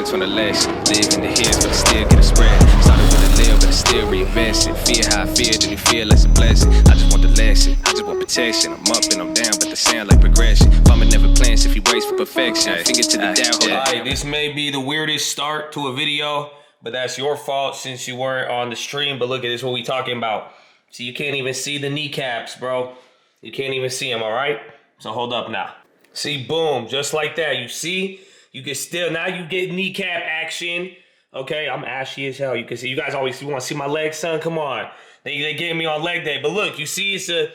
lessons from the lesson. Live in the hills, but I still get a spread. Started with a little, but I still reinvest it. Fear how I feel, then you feel it's a blessing. I just want the lesson, I just want protection. I'm up and I'm down, but they sound like progression. Farmer never plans if he waits for perfection. Finger to the down. Alright, this may be the weirdest start to a video, but that's your fault since you weren't on the stream. But look at this, what we talking about. See, you can't even see the kneecaps, bro. You can't even see them, all right? So hold up now. See, boom, just like that. You see? You can still, now you get kneecap action. Okay, I'm ashy as hell. You can see, you guys always, you want to see my legs, son? Come on. They getting me on leg day. But look, you see it's a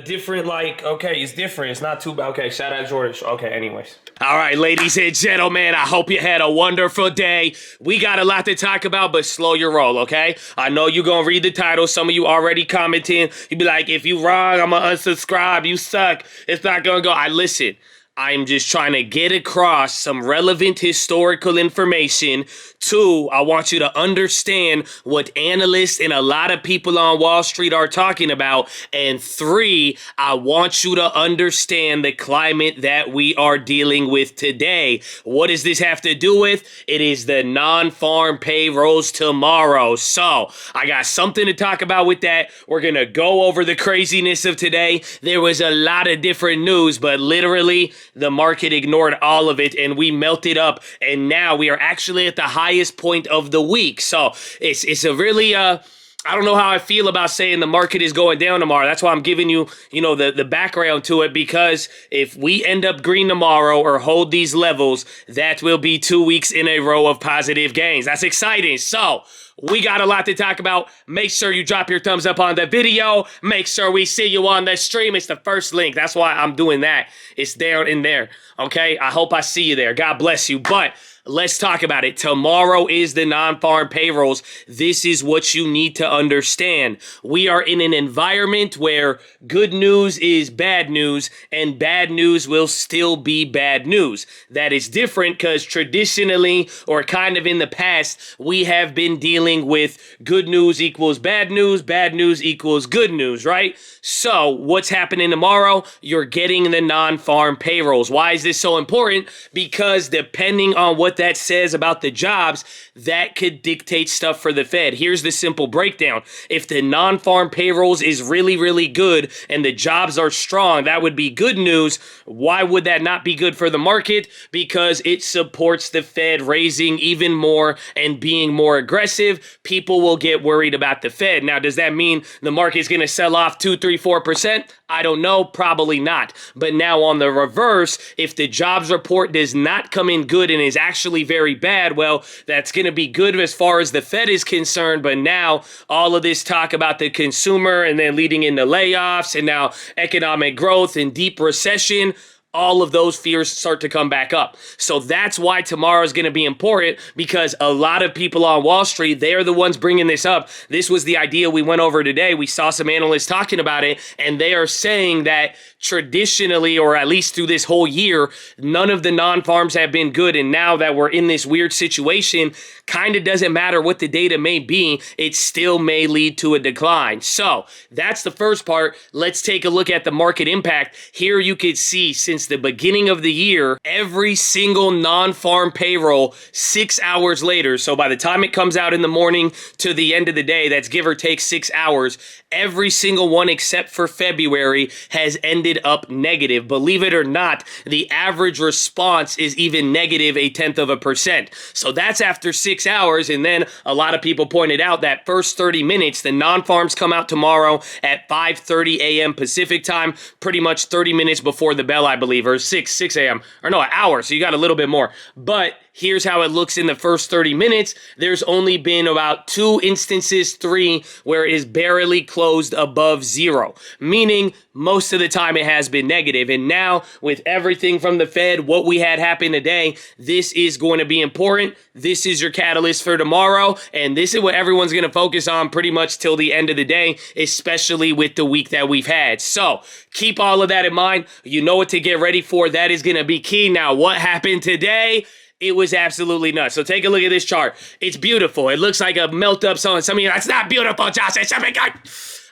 different, like, okay, it's different. It's not too bad. Okay, shout out Jordan. Okay, anyways. All right, ladies and gentlemen, I hope you had a wonderful day. We got a lot to talk about, but slow your roll, okay? I know you're going to read the title. Some of you already commenting. You be like, if you wrong, I'm going to unsubscribe. You suck. It's not going to go. Listen. I'm just trying to get across some relevant historical information. 2, I want you to understand what analysts and a lot of people on Wall Street are talking about. And 3, I want you to understand the climate that we are dealing with today. What does this have to do with? It is the non-farm payrolls tomorrow. So I got something to talk about with that. We're going to go over the craziness of today. There was a lot of different news, but literally the market ignored all of it and we melted up. And now we are actually at the highest point of the week. So it's a really, I don't know how I feel about saying the market is going down tomorrow. That's why I'm giving you, the background to it, because if we end up green tomorrow or hold these levels, that will be 2 weeks in a row of positive gains. That's exciting. So we got a lot to talk about. Make sure you drop your thumbs up on the video. Make sure we see you on the stream. It's the first link. That's why I'm doing that. It's down in there. Okay? I hope I see you there. God bless you. But let's talk about it. Tomorrow is the non-farm payrolls. This is what you need to understand. We are in an environment where good news is bad news and bad news will still be bad news. That is different because traditionally, or kind of in the past, we have been dealing with good news equals bad news equals good news, right? So what's happening tomorrow? You're getting the non-farm payrolls. Why is this so important? Because depending on what that says about the jobs, that could dictate stuff for the Fed. Here's the simple breakdown. If the non-farm payrolls is really, really good and the jobs are strong, that would be good news. Why would that not be good for the market? Because it supports the Fed raising even more and being more aggressive. People will get worried about the Fed. Now, does that mean the market's going to sell off 2, 3, 4%? I don't know. Probably not. But now on the reverse, if the jobs report does not come in good and is actually very bad, well, that's going to be good as far as the Fed is concerned. But now all of this talk about the consumer and then leading into layoffs and now economic growth and deep recession, all of those fears start to come back up. So that's why tomorrow is going to be important, because a lot of people on Wall Street, they're the ones bringing this up. This was the idea we went over today. We saw some analysts talking about it, and they are saying that traditionally, or at least through this whole year, none of the non-farms have been good. And now that we're in this weird situation, kind of doesn't matter what the data may be, it still may lead to a decline. So that's the first part. Let's take a look at the market impact. Here you could see since the beginning of the year, every single non-farm payroll 6 hours later, so by the time it comes out in the morning to the end of the day, that's give or take 6 hours, every single one except for February has ended up negative. Believe it or not, the average response is even negative 0.1%. So that's after 6 hours. And then a lot of people pointed out that first 30 minutes, the non-farms come out tomorrow at 5:30 a.m. Pacific time, pretty much 30 minutes before the bell, I believe, or 6 a.m. or no, an hour. So you got a little bit more. But here's how it looks in the first 30 minutes. There's only been about 2 instances, 3, where it is barely closed above 0, meaning most of the time it has been negative. And now with everything from the Fed, what we had happen today, this is going to be important. This is your catalyst for tomorrow. And this is what everyone's going to focus on pretty much till the end of the day, especially with the week that we've had. So keep all of that in mind. You know what to get ready for. That is going to be key. Now, what happened today? It was absolutely nuts. So take a look at this chart. It's beautiful. It looks like a melt up song. Some of you, that's not beautiful, Josh. It's something good.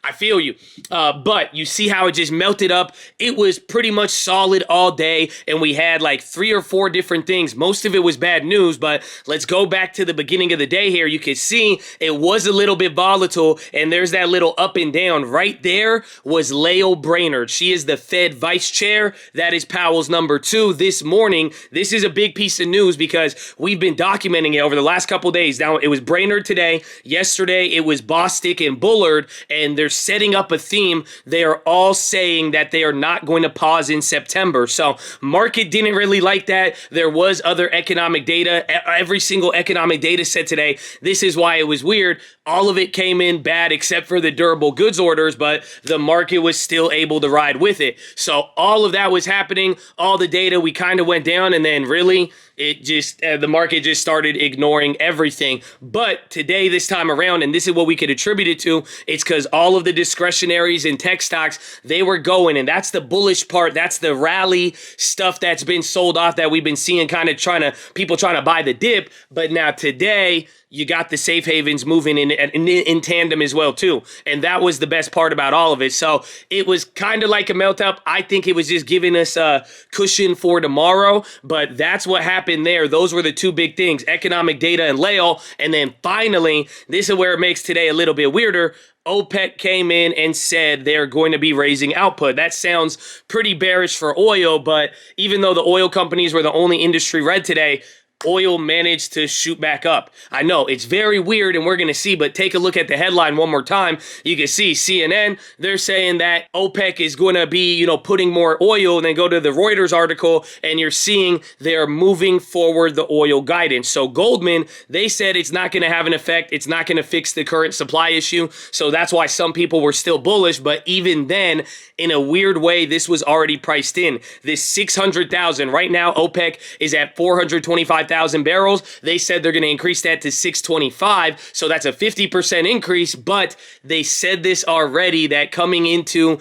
I feel you. But you see how it just melted up. It was pretty much solid all day, and we had like 3 or 4 different things. Most of it was bad news, but let's go back to the beginning of the day here. You can see it was a little bit volatile, and there's that little up and down. Right there was Lael Brainard. She is the Fed vice chair. That is Powell's number 2 this morning. This is a big piece of news because we've been documenting it over the last couple days. Now, it was Brainard today. Yesterday, it was Bostic and Bullard, and they're setting up a theme. They are all saying that they are not going to pause in September. So market didn't really like that. There was other economic data. Every single economic data set today. This is why it was weird. All of it came in bad except for the durable goods orders, but the market was still able to ride with it. So all of that was happening. All the data, we kind of went down, and then really it just, the market just started ignoring everything. But today, this time around, and this is what we could attribute it to, it's because all of the discretionaries and tech stocks, they were going, and that's the bullish part. That's the rally stuff that's been sold off that we've been seeing, kind of people trying to buy the dip. But now today, you got the safe havens moving in tandem as well too. And that was the best part about all of it. So it was kind of like a melt up. I think it was just giving us a cushion for tomorrow, but that's what happened there. Those were the 2 big things, economic data and Lael. And then finally, this is where it makes today a little bit weirder. OPEC came in and said they're going to be raising output. That sounds pretty bearish for oil, but even though the oil companies were the only industry red today, oil managed to shoot back up. I know it's very weird, and we're going to see, but take a look at the headline one more time. You can see CNN, they're saying that OPEC is going to be, putting more oil, and then go to the Reuters article, and you're seeing they're moving forward the oil guidance. So Goldman, they said it's not going to have an effect. It's not going to fix the current supply issue. So that's why some people were still bullish, but even then, in a weird way, this was already priced in. This 600,000, right now, OPEC is at 425,000 barrels. They said they're going to increase that to 625. So that's a 50% increase, but they said this already that coming into,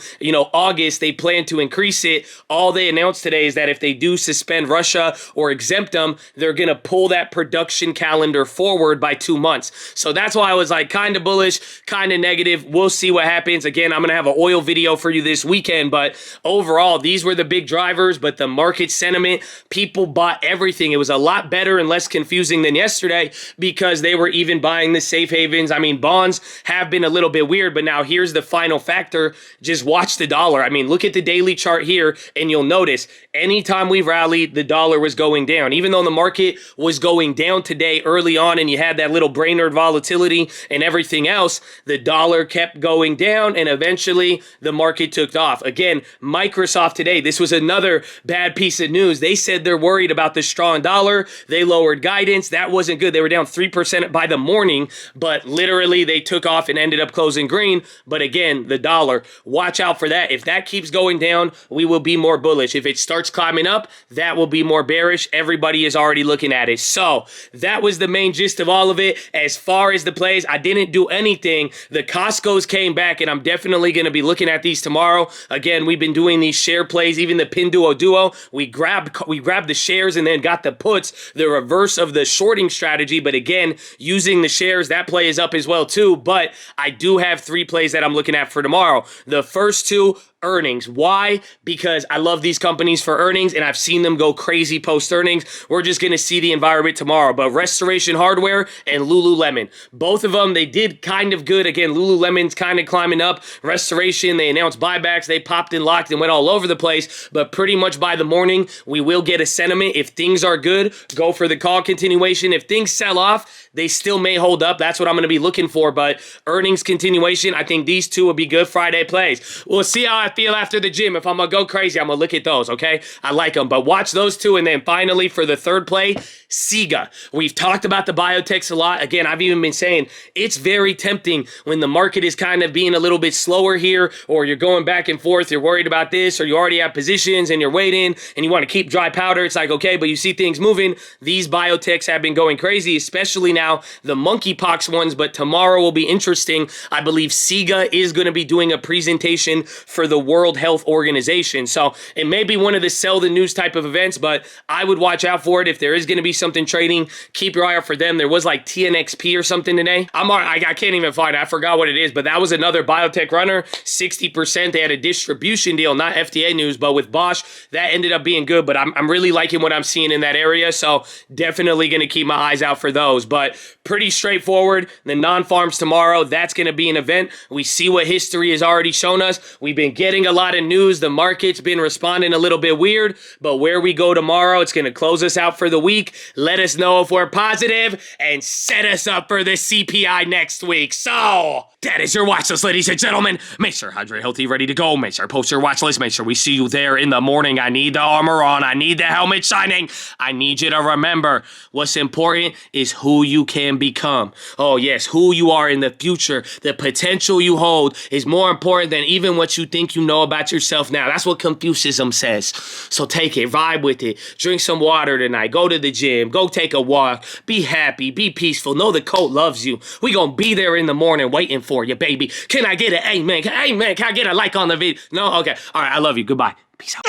August, they plan to increase it. All they announced today is that if they do suspend Russia or exempt them, they're going to pull that production calendar forward by 2 months. So that's why I was like kind of bullish, kind of negative. We'll see what happens. Again, I'm going to have an oil video for you this weekend, but overall, these were the big drivers. But the market sentiment, people bought everything. It was a lot better and less confusing than yesterday because they were even buying the safe havens. I mean, bonds have been a little bit weird, but now here's the final factor. Just watch the dollar. I mean, look at the daily chart here, and you'll notice anytime we rallied, the dollar was going down. Even though the market was going down today early on, and you had that little Brainard volatility and everything else, the dollar kept going down, and eventually the market took off. Again, Microsoft today, this was another bad piece of news. They said they're worried about the strong dollar. They lowered guidance. That wasn't good. They were down 3% by the morning, but literally they took off and ended up closing green. But again, the dollar, watch out for that. If that keeps going down, we will be more bullish. If it starts climbing up, that will be more bearish. Everybody is already looking at it. So that was the main gist of all of it. As far as the plays, I didn't do anything. The Costco's came back, and I'm definitely going to be looking at these tomorrow. Again, we've been doing these share plays, even the Pinduoduo. We grabbed the shares and then got the puts, the reverse of the shorting strategy. But again, using the shares, that play is up as well too. But I do have 3 plays that I'm looking at for tomorrow. The first 2, earnings. Why? Because I love these companies for earnings, and I've seen them go crazy post earnings. We're just going to see the environment tomorrow. But Restoration Hardware and Lululemon, both of them, they did kind of good. Again, Lululemon's kind of climbing up. Restoration, they announced buybacks. They popped and locked and went all over the place. But pretty much by the morning, we will get a sentiment. If things are good, go for the call continuation. If things sell off, they still may hold up. That's what I'm going to be looking for. But earnings continuation, I think these 2 will be good Friday plays. We'll see how I feel after the gym. If I'm going to go crazy, I'm going to look at those, okay? I like them. But watch those 2. And then finally, for the third play, SIGA. We've talked about the biotechs a lot. Again, I've even been saying it's very tempting when the market is kind of being a little bit slower here, or you're going back and forth, you're worried about this, or you already have positions and you're waiting and you want to keep dry powder. It's like, okay, but you see things moving. These biotechs have been going crazy, especially now the monkeypox ones, but tomorrow will be interesting. I believe SIGA is going to be doing a presentation for the the World Health Organization. So it may be one of the sell the news type of events, but I would watch out for it. If there is going to be something trading, keep your eye out for them. There was like TNXP or something today. I can't even find it. I forgot what it is, but that was another biotech runner, 60%. They had a distribution deal, not FDA news, but with Bosch, that ended up being good. But I'm really liking what I'm seeing in that area. So definitely going to keep my eyes out for those. But pretty straightforward. The non-farms tomorrow, that's going to be an event. We see what history has already shown us. We've been getting a lot of news. The market's been responding a little bit weird, but where we go tomorrow, it's going to close us out for the week. Let us know if we're positive and set us up for the CPI next week. So that is your watch list, ladies and gentlemen. Make sure hydrate, healthy, ready to go. Make sure post your watch list. Make sure we see you there in the morning. I need the armor on. I need the helmet shining. I need you to remember what's important is who you can become. Oh yes, who you are in the future. The potential you hold is more important than even what you think you know about yourself now. That's what Confucianism says. So take it, vibe with it. Drink some water tonight. Go to the gym. Go take a walk. Be happy. Be peaceful. Know the coach loves you. We gonna be there in the morning waiting for you, baby. Can I get an amen? Amen. Can I get a like on the video? No? Okay. All right. I love you. Goodbye. Peace out.